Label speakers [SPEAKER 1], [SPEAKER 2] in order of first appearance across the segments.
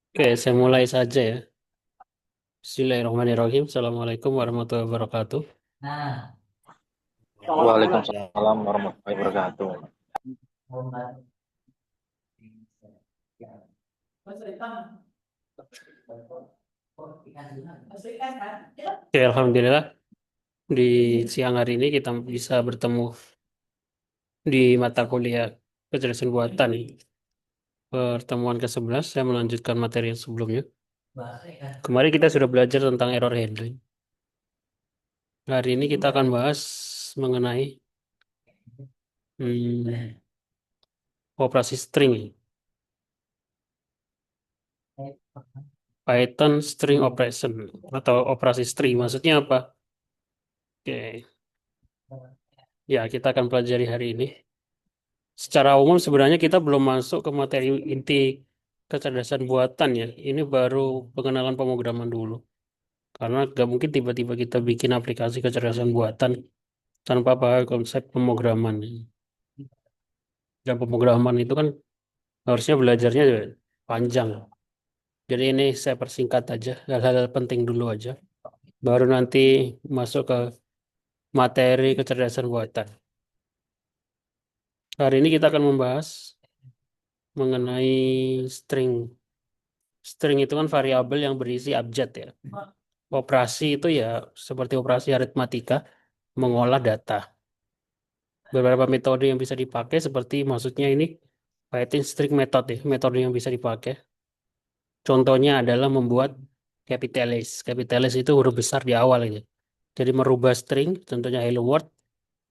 [SPEAKER 1] Oke, saya mulai saja ya. Bismillahirrahmanirrahim. Assalamualaikum warahmatullahi wabarakatuh.
[SPEAKER 2] Waalaikumsalam warahmatullahi wabarakatuh.
[SPEAKER 1] Oke, Alhamdulillah di siang hari ini kita bisa bertemu di mata kuliah kecerdasan buatan. Pertemuan ke-11, saya melanjutkan materi yang sebelumnya. Kemarin kita sudah belajar tentang error handling. Hari ini kita akan bahas mengenai hmm, operasi string. Python string operation atau operasi string. Maksudnya apa? Oke, ya kita akan pelajari hari ini. Secara umum sebenarnya kita belum masuk ke materi inti kecerdasan buatan ya. Ini baru pengenalan pemrograman dulu. Karena nggak mungkin tiba-tiba kita bikin aplikasi kecerdasan buatan tanpa paham konsep pemrograman. Dan pemrograman itu kan harusnya belajarnya juga panjang. Jadi ini saya persingkat aja, hal-hal penting dulu aja. Baru nanti masuk ke materi kecerdasan buatan. Hari ini kita akan membahas mengenai string. String itu kan variabel yang berisi abjad ya. Operasi itu ya seperti operasi aritmatika, mengolah data. Beberapa metode yang bisa dipakai seperti maksudnya ini Python string method ya, metode yang bisa dipakai. Contohnya adalah membuat capitalis. Capitalis itu huruf besar di awal ini. Jadi merubah string, contohnya hello world,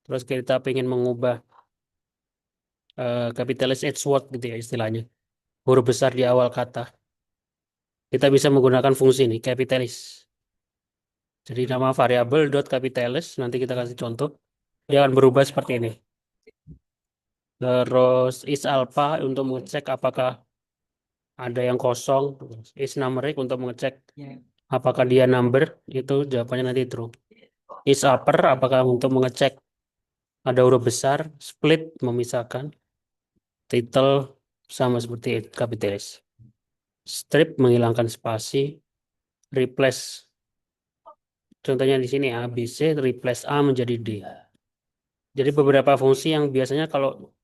[SPEAKER 1] terus kita ingin mengubah capitalis H word gitu ya istilahnya. Huruf besar di awal kata. Kita bisa menggunakan fungsi ini, capitalis. Jadi nama variabel dot capitalis, nanti kita kasih contoh. Dia akan berubah seperti ini. Terus is alpha untuk mengecek apakah ada yang kosong. Is numeric untuk mengecek apakah dia number. Itu jawabannya nanti true. Is upper apakah untuk mengecek ada huruf besar. Split memisahkan. Title sama seperti kapitalis. Strip menghilangkan spasi. Replace. Contohnya di sini A, B, C. Replace A menjadi D. Jadi beberapa fungsi yang biasanya kalau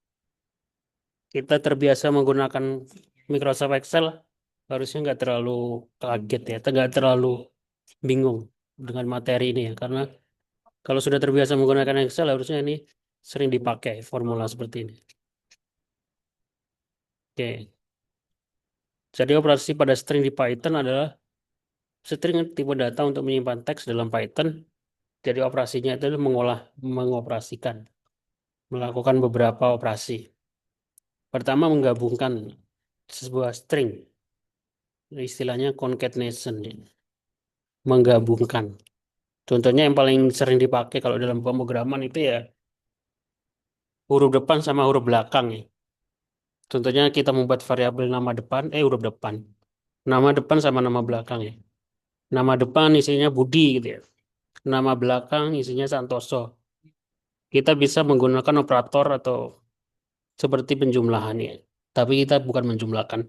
[SPEAKER 1] kita terbiasa menggunakan Microsoft Excel, harusnya nggak terlalu kaget ya, nggak terlalu bingung dengan materi ini ya, karena kalau sudah terbiasa menggunakan Excel, harusnya ini sering dipakai formula seperti ini. Oke, jadi operasi pada string di Python adalah string tipe data untuk menyimpan teks dalam Python. Jadi operasinya itu adalah mengoperasikan, melakukan beberapa operasi. Pertama, menggabungkan sebuah string, istilahnya concatenation, ya. Menggabungkan. Contohnya yang paling sering dipakai kalau dalam pemrograman itu ya huruf depan sama huruf belakang ya. Contohnya kita membuat variabel nama depan, huruf depan. Nama depan sama nama belakang ya. Nama depan isinya Budi gitu ya. Nama belakang isinya Santoso. Kita bisa menggunakan operator atau seperti penjumlahan ya. Tapi kita bukan menjumlahkan,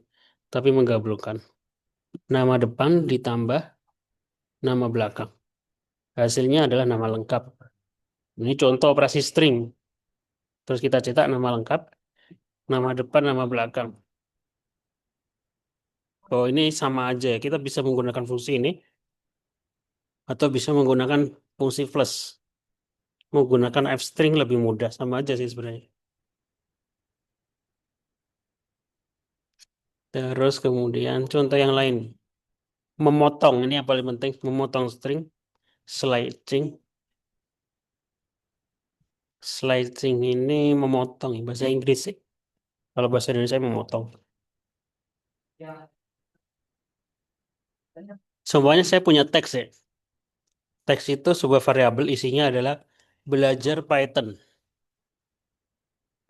[SPEAKER 1] tapi menggabungkan. Nama depan ditambah nama belakang. Hasilnya adalah nama lengkap. Ini contoh operasi string. Terus kita cetak nama lengkap, nama depan, nama belakang. Oh, ini sama aja ya. Kita bisa menggunakan fungsi ini atau bisa menggunakan fungsi flush. Menggunakan f string lebih mudah, sama aja sih sebenarnya. Terus kemudian contoh yang lain. Memotong, ini yang paling penting. Memotong string. Slicing. Slicing ini memotong, ya, bahasa Inggris sih. Kalau bahasa Indonesia memotong. Semuanya saya punya teks ya. Teks itu sebuah variabel isinya adalah belajar Python.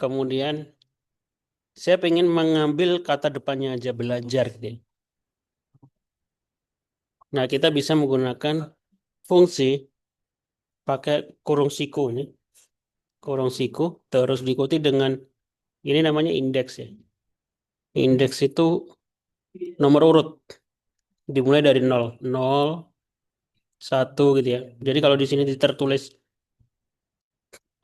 [SPEAKER 1] Kemudian saya ingin mengambil kata depannya aja belajar gitu ya. Nah, kita bisa menggunakan fungsi pakai kurung siku ini, kurung siku, terus diikuti dengan ini namanya indeks ya. Indeks itu nomor urut dimulai dari 0, 0, 1 gitu ya. Jadi kalau di sini tertulis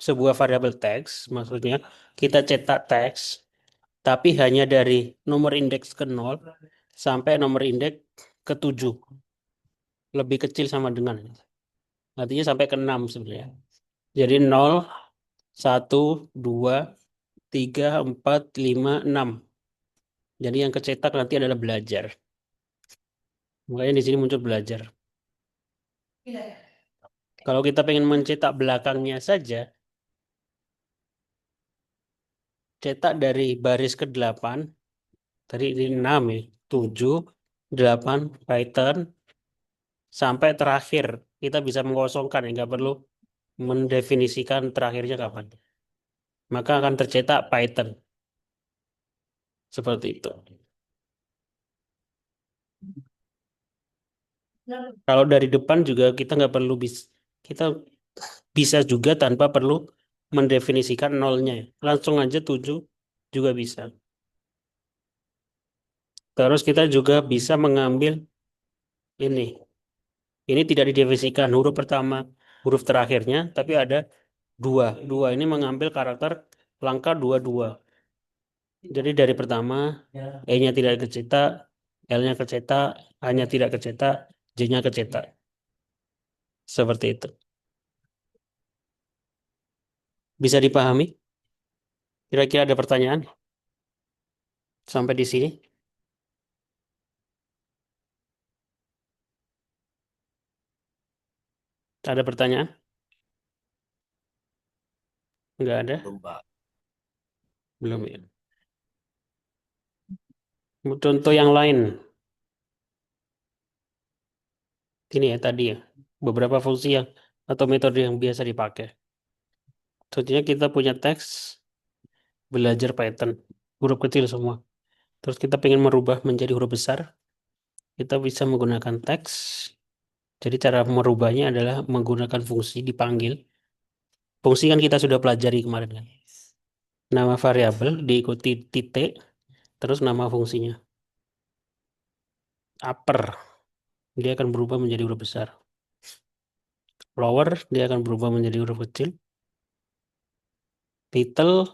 [SPEAKER 1] sebuah variabel teks, maksudnya kita cetak teks, tapi hanya dari nomor indeks ke 0 sampai nomor indeks ke 7. Lebih kecil sama dengan. Artinya sampai ke 6 sebenarnya. Jadi 0, 1, 2, 3, 4, 5, 6. Jadi yang kecetak nanti adalah belajar. Makanya di sini muncul belajar. Kalau kita pengen mencetak belakangnya saja, cetak dari baris ke-8, tadi ini 6 ya, 7, 8, Python, sampai terakhir. Kita bisa mengosongkan, ya, nggak perlu mendefinisikan terakhirnya kapan. Maka akan tercetak Python. Seperti itu. Kalau dari depan juga kita nggak perlu kita bisa juga tanpa perlu mendefinisikan nolnya. Langsung aja 7 juga bisa. Terus kita juga bisa mengambil ini. Ini tidak didefinisikan huruf pertama, huruf terakhirnya, tapi ada dua. Dua ini mengambil karakter langkah dua-dua. Jadi dari pertama, E-nya tidak kecetak, L-nya kecetak, A-nya tidak kecetak, J-nya kecetak. Seperti itu. Bisa dipahami? Kira-kira ada pertanyaan sampai di sini? Ada pertanyaan? Enggak ada?
[SPEAKER 2] Belum, Pak.
[SPEAKER 1] Belum ya. Contoh yang lain. Ini ya tadi ya. Beberapa fungsi yang atau metode yang biasa dipakai. Contohnya kita punya teks belajar Python. Huruf kecil semua. Terus kita pengen merubah menjadi huruf besar. Kita bisa menggunakan teks. Jadi cara merubahnya adalah menggunakan fungsi dipanggil. Fungsi kan kita sudah pelajari kemarin kan. Nama variabel diikuti titik, terus nama fungsinya. Upper, dia akan berubah menjadi huruf besar. Lower, dia akan berubah menjadi huruf kecil. Title,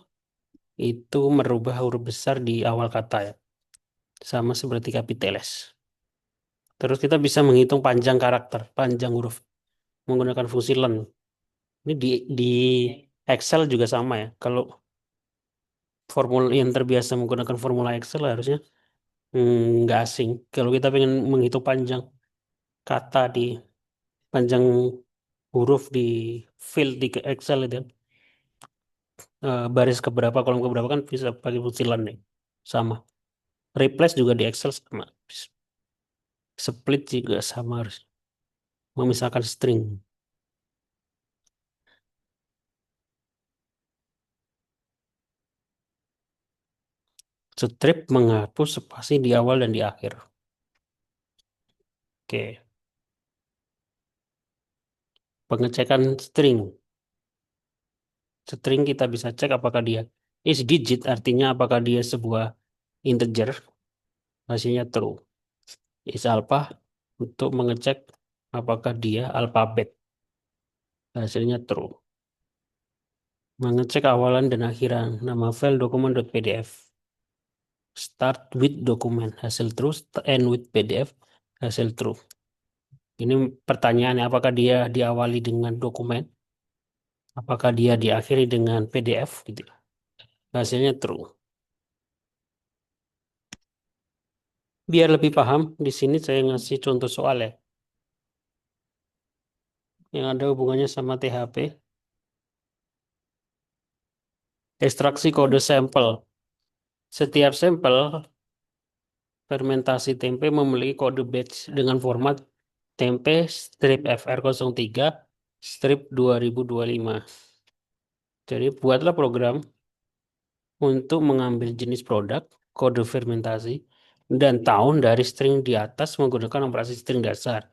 [SPEAKER 1] itu merubah huruf besar di awal kata ya. Sama seperti kapiteles. Terus kita bisa menghitung panjang karakter, panjang huruf. Menggunakan fungsi len. Ini di Excel juga sama ya. Kalau formula yang terbiasa menggunakan formula Excel harusnya nggak asing. Kalau kita pengen menghitung panjang kata di panjang huruf di field di Excel itu, baris keberapa, kolom keberapa kan bisa pakai fungsi len nih. Sama. Replace juga di Excel sama. Split juga sama harus. Memisahkan string. Strip menghapus spasi di awal dan di akhir. Oke. Pengecekan string. String kita bisa cek apakah dia is digit, artinya apakah dia sebuah integer, hasilnya true. Is alpha untuk mengecek apakah dia alfabet, hasilnya true. Mengecek awalan dan akhiran, nama file dokumen.pdf. Start with dokumen, hasil true. End with PDF, hasil true. Ini pertanyaannya, apakah dia diawali dengan dokumen, apakah dia diakhiri dengan PDF gitu. Hasilnya true. Biar lebih paham, di sini saya ngasih contoh soal ya, yang ada hubungannya sama THP. Ekstraksi kode sampel. Setiap sampel fermentasi tempe memiliki kode batch dengan format tempe strip FR03 strip 2025. Jadi buatlah program untuk mengambil jenis produk, kode fermentasi, dan tahun dari string di atas menggunakan operasi string dasar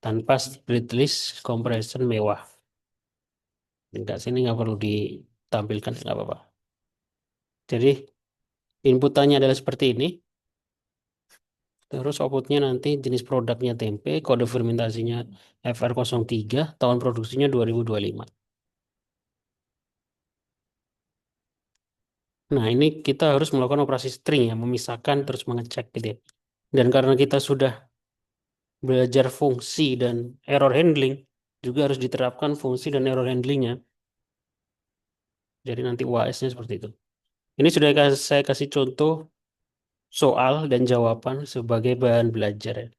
[SPEAKER 1] tanpa split list compression mewah. Enggak, sini nggak perlu ditampilkan, nggak apa-apa. Jadi inputannya adalah seperti ini. Terus outputnya nanti jenis produknya tempe, kode fermentasinya FR03, tahun produksinya 2025. Nah, ini kita harus melakukan operasi string ya, memisahkan terus mengecek gitu ya. Dan karena kita sudah belajar fungsi dan error handling, juga harus diterapkan fungsi dan error handlingnya. Jadi nanti UAS-nya seperti itu. Ini sudah saya kasih contoh soal dan jawaban sebagai bahan belajar ya.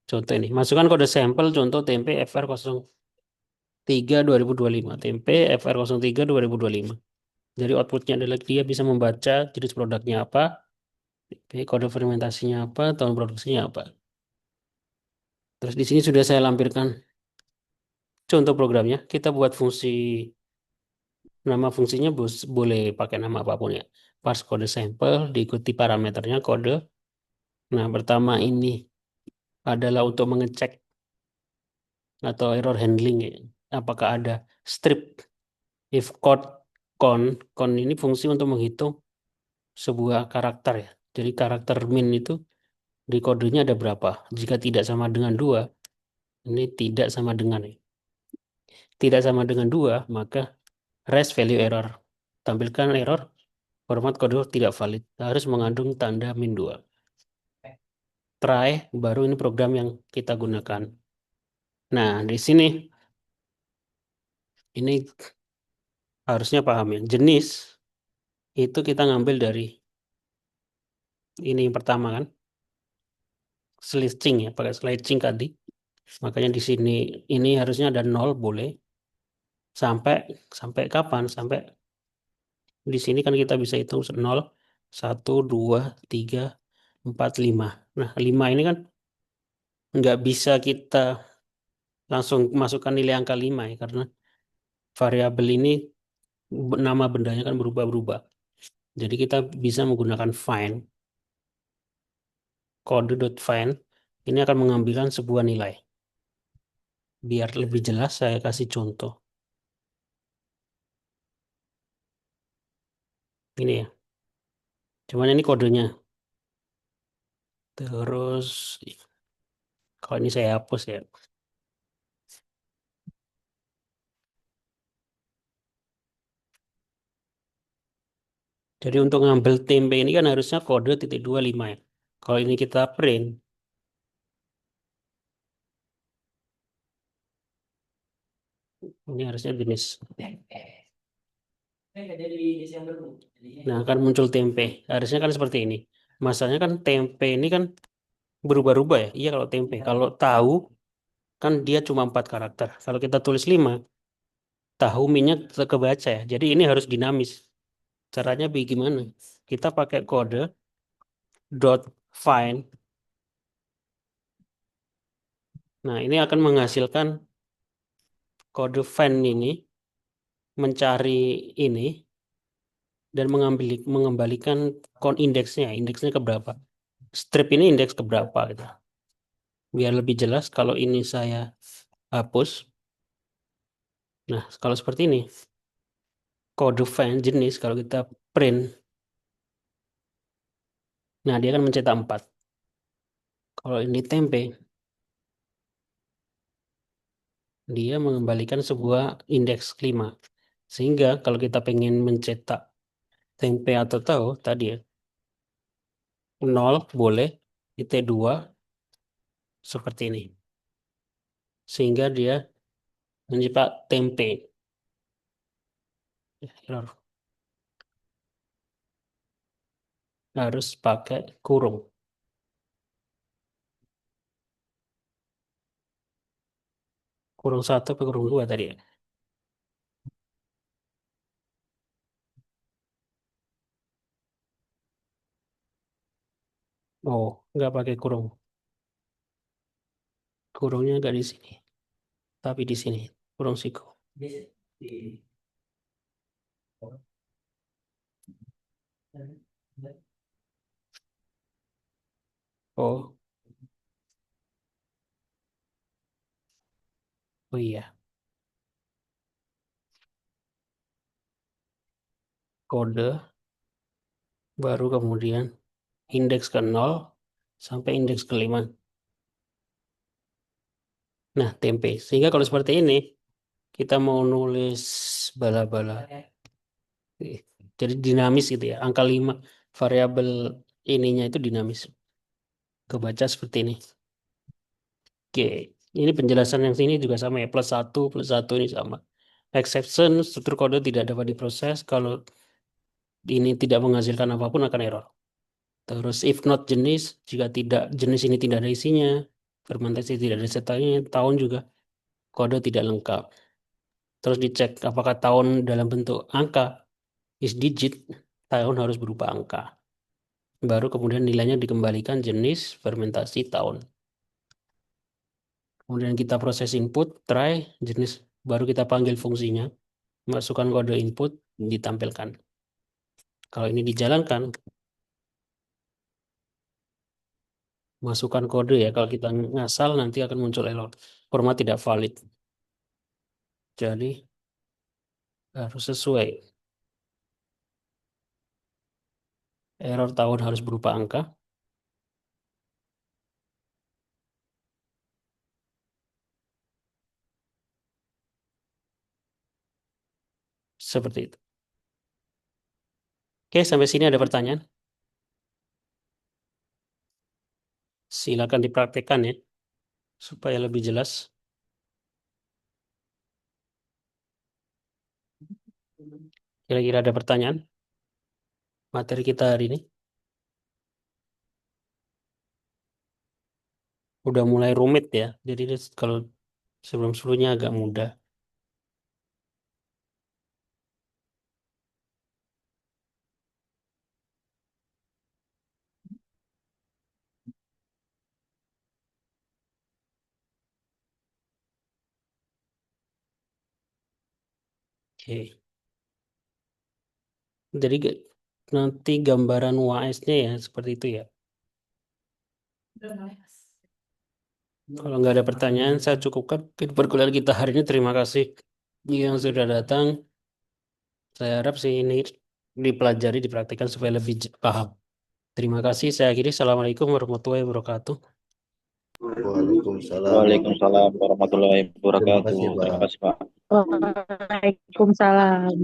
[SPEAKER 1] Contoh ini, masukkan kode sampel contoh tempe FR03 2025. Tempe FR03 2025. Jadi outputnya adalah dia bisa membaca jenis produknya apa, kode fermentasinya apa, tahun produksinya apa. Terus di sini sudah saya lampirkan contoh programnya. Kita buat fungsi, nama fungsinya boleh pakai nama apapun ya. Parse kode sampel, diikuti parameternya kode. Nah, pertama ini adalah untuk mengecek atau error handling ya. Apakah ada strip if code con ini fungsi untuk menghitung sebuah karakter ya. Jadi karakter min itu di kodenya ada berapa? Jika tidak sama dengan 2, ini tidak sama dengan ya. Tidak sama dengan 2, maka res value error. Tampilkan error, format kode tidak valid. Harus mengandung tanda min 2. Try, baru ini program yang kita gunakan. Nah, di sini ini harusnya paham ya. Jenis itu kita ngambil dari ini yang pertama kan, slicing ya, pakai slicing tadi. Makanya di sini ini harusnya ada 0 boleh. Sampai sampai kapan? Sampai di sini kan kita bisa hitung 0, 1, 2, 3, 4, 5. Nah, 5 ini kan nggak bisa kita langsung masukkan nilai angka 5 ya, karena variabel ini nama bendanya kan berubah-berubah. Jadi kita bisa menggunakan find, kode.find, ini akan mengambilkan sebuah nilai. Biar lebih jelas saya kasih contoh. Ini ya. Cuman ini kodenya. Terus kalau ini saya hapus ya. Jadi untuk ngambil tempe ini kan harusnya kode titik 25 ya. Kalau ini kita print, ini harusnya jenis. Nah, akan muncul tempe. Harusnya kan seperti ini. Masalahnya kan tempe ini kan berubah-ubah ya. Iya kalau tempe. Kalau tahu kan dia cuma 4 karakter. Kalau kita tulis 5, tahu minyak tetap kebaca ya. Jadi ini harus dinamis. Caranya bagaimana? Kita pakai kode dot find. Nah, ini akan menghasilkan kode find ini mencari ini dan mengembalikan indeksnya. Indeksnya ke berapa? Strip ini indeks ke berapa gitu. Biar lebih jelas kalau ini saya hapus. Nah, kalau seperti ini, kode find jenis kalau kita print, nah dia akan mencetak 4. Kalau ini tempe, dia mengembalikan sebuah indeks 5. Sehingga kalau kita pengen mencetak tempe atau tahu tadi ya, 0 boleh, titik 2 seperti ini. Sehingga dia mencetak tempe. Error. Harus pakai kurung. Kurung 1 atau kurung 2 tadi ya. Oh, nggak pakai kurung. Kurungnya nggak di sini. Tapi di sini. Kurung siku. Oh, oh iya. Kode, baru kemudian indeks ke 0, sampai indeks kelima. Nah, tempe. Sehingga kalau seperti ini, kita mau nulis bala-bala. Jadi dinamis gitu ya. Angka 5 variabel ininya itu dinamis. Kebaca seperti ini. Oke. Ini penjelasan yang sini juga sama ya. Plus satu ini sama. Exception, struktur kode tidak dapat diproses. Kalau ini tidak menghasilkan apapun akan error. Terus if not jenis, jika tidak jenis ini tidak ada isinya, fermentasi tidak ada sertanya, tahun juga kode tidak lengkap. Terus dicek apakah tahun dalam bentuk angka, is digit, tahun harus berupa angka. Baru kemudian nilainya dikembalikan jenis fermentasi tahun. Kemudian kita proses input, try, jenis, baru kita panggil fungsinya, masukkan kode input, ditampilkan. Kalau ini dijalankan, masukkan kode ya. Kalau kita ngasal nanti akan muncul error. Format tidak valid. Jadi harus sesuai. Error tahun harus berupa angka. Seperti itu. Oke, sampai sini ada pertanyaan. Silakan dipraktekkan ya, supaya lebih jelas. Kira-kira ada pertanyaan? Materi kita hari ini udah mulai rumit ya. Jadi kalau sebelum-sebelumnya agak mudah. Oke. Jadi nanti gambaran UAS-nya ya seperti itu ya. Kalau nggak ada pertanyaan, saya cukupkan perkuliahan kita hari ini. Terima kasih yang sudah datang. Saya harap sih ini dipelajari, dipraktikkan supaya lebih paham. Terima kasih. Saya akhiri. Assalamualaikum warahmatullahi wabarakatuh.
[SPEAKER 3] Waalaikumsalam.
[SPEAKER 2] Waalaikumsalam warahmatullahi
[SPEAKER 3] Terima
[SPEAKER 2] wabarakatuh.
[SPEAKER 3] kasih,
[SPEAKER 2] Terima
[SPEAKER 3] Pak.
[SPEAKER 2] kasih, Pak.
[SPEAKER 4] Waalaikumsalam.